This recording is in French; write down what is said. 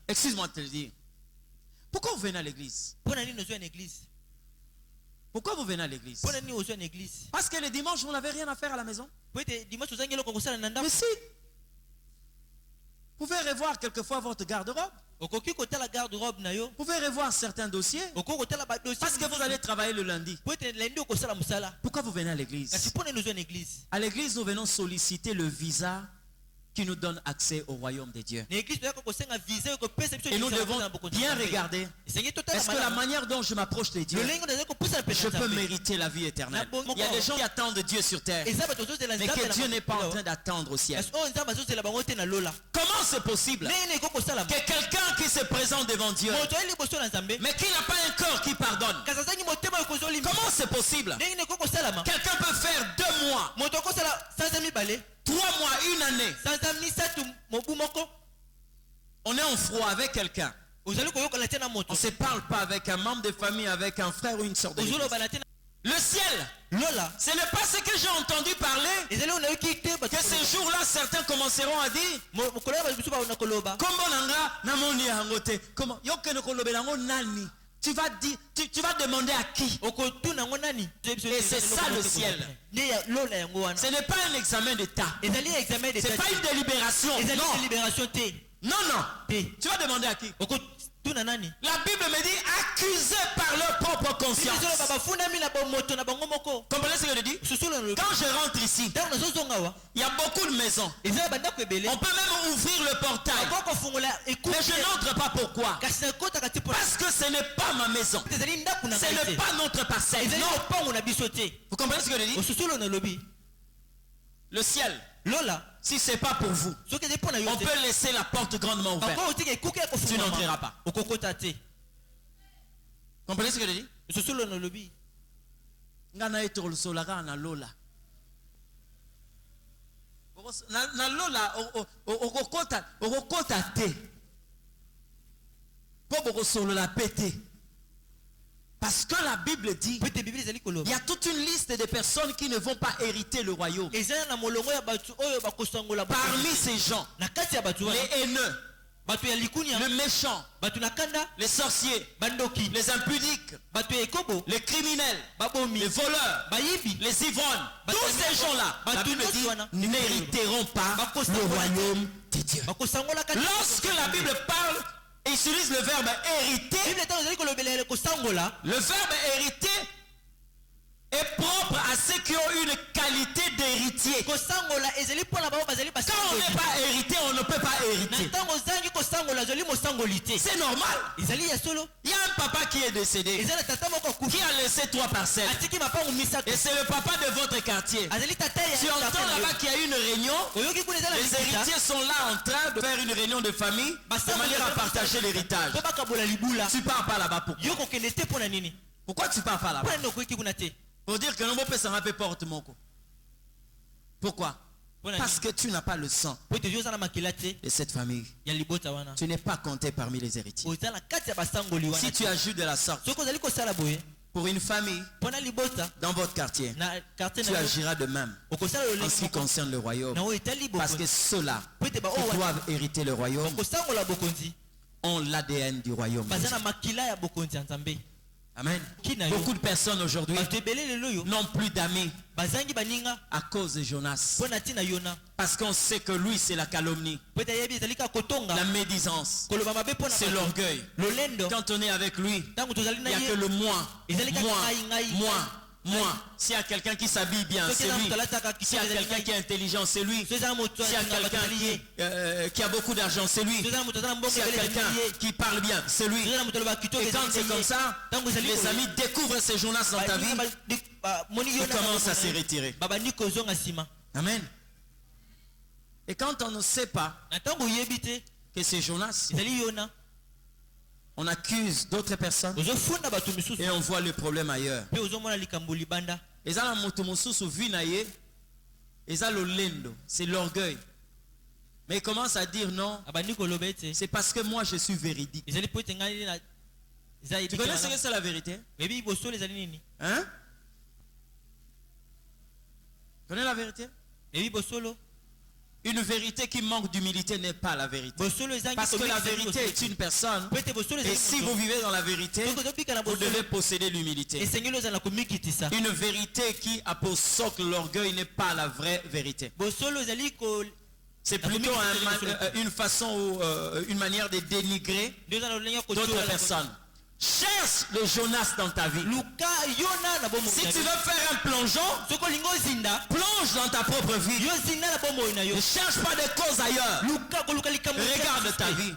Excuse-moi de te le dire. Pourquoi vous venez à l'église? Pourquoi vous venez à l'église? Parce que le dimanche, vous n'avez rien à faire à la maison. Mais si, vous pouvez revoir quelquefois votre garde-robe. Vous pouvez revoir certains dossiers. Parce que vous allez travailler le lundi. Pourquoi vous venez à l'église? À l'église, nous venons solliciter le visa qui nous donne accès au royaume de Dieu. Et nous devons bien regarder. Est-ce que la manière dont je m'approche de Dieu, je peux mériter la vie éternelle? Il y a des gens qui attendent Dieu sur terre, mais que Dieu n'est pas en train d'attendre au ciel. Comment c'est possible que quelqu'un qui se présente devant Dieu, mais qui n'a pas un corps qui pardonne? Comment c'est possible? Quelqu'un peut faire 2 mois, 3 mois, 1 année. On est en froid avec quelqu'un. On ne se parle pas avec un membre de famille, avec un frère ou une soeur de l'église. Le ciel, ce n'est pas ce que j'ai entendu parler. Que ces jours-là, certains commenceront à dire tu vas dire, tu vas demander à qui? Et c'est ça le ciel. Ce n'est pas un examen d'état. C'est pas une délibération. Non. Non. Tu vas demander à qui? La Bible me dit accusés par leur propre conscience. Comprenez ce que je dis? Quand je rentre ici, il y a beaucoup de maisons. On peut même ouvrir le portail. Mais je n'entre pas. Pourquoi? Parce que ce n'est pas ma maison. Ce n'est pas notre parcelle. Non. Vous comprenez ce que je dis? Le ciel, si ce n'est pas pour vous, on peut laisser la porte grandement ouverte. Tu n'entreras pas. Comprenez ce que je dis? Na lola okokota te po bokosolola pete. Parce que la Bible dit il y a toute une liste de personnes qui ne vont pas hériter le royaume. Parmi ces gens, les haineux, les méchants, les sorciers, les impudiques, les criminels, les voleurs, les ivrognes, tous ces gens-là, la Bible dit, n'hériteront pas le royaume de Dieu. Lorsque la Bible parle, il utilise le verbe hériter. Le verbe hériter est propre à ceux qui ont une qualité d'héritier. Quand on n'est pas hérité, on ne peut pas hériter. C'est normal. Il y a un papa qui est décédé, qui a laissé 3 parcelles. Et c'est le papa de votre quartier. Tu entends là-bas qu'il y a une réunion. Les héritiers sont là en train de faire une réunion de famille de manière à partager l'héritage. Tu pars pas là-bas. Pourquoi tu pars pas là-bas? Pour dire que non, porte mon coup. Pourquoi? Parce que tu n'as pas le sang de cette famille. Tu n'es pas compté parmi les héritiers. Si tu ajoutes de la sorte pour une famille dans votre quartier, tu agiras de même en ce qui concerne le royaume. Parce que ceux-là qui doivent hériter le royaume ont l'ADN du royaume. Amen. Beaucoup de personnes aujourd'hui n'ont plus d'amis à cause de Jonas. Parce qu'on sait que lui c'est la calomnie, la médisance, c'est l'orgueil. Quand on est avec lui, il n'y a que le moi. S'il y a quelqu'un qui s'habille bien, c'est lui. S'il y a quelqu'un qui est intelligent, c'est lui. S'il y a quelqu'un qui a beaucoup d'argent, c'est lui. S'il y a quelqu'un qui parle bien, c'est lui. Et quand c'est comme ça, les amis découvrent ces Jonas dans ta vie, ils commencent à se retirer. Amen. Et quand on ne sait pas que c'est Jonas, on accuse d'autres personnes et on voit le problème ailleurs. C'est l'orgueil. Mais il commence à dire non, c'est parce que moi je suis véridique. Tu connais ce que c'est la vérité? Hein? Tu connais la vérité? Une vérité qui manque d'humilité n'est pas la vérité. Parce que la vérité est une personne. Et si vous vivez dans la vérité, vous devez posséder l'humilité. Une vérité qui a pour socle l'orgueil n'est pas la vraie vérité. C'est plutôt une façon ou une manière de dénigrer d'autres personnes. Cherche le Jonas dans ta vie. Si tu veux faire un plongeon, plonge dans ta propre vie. Ne cherche pas de cause ailleurs. Regarde ta vie.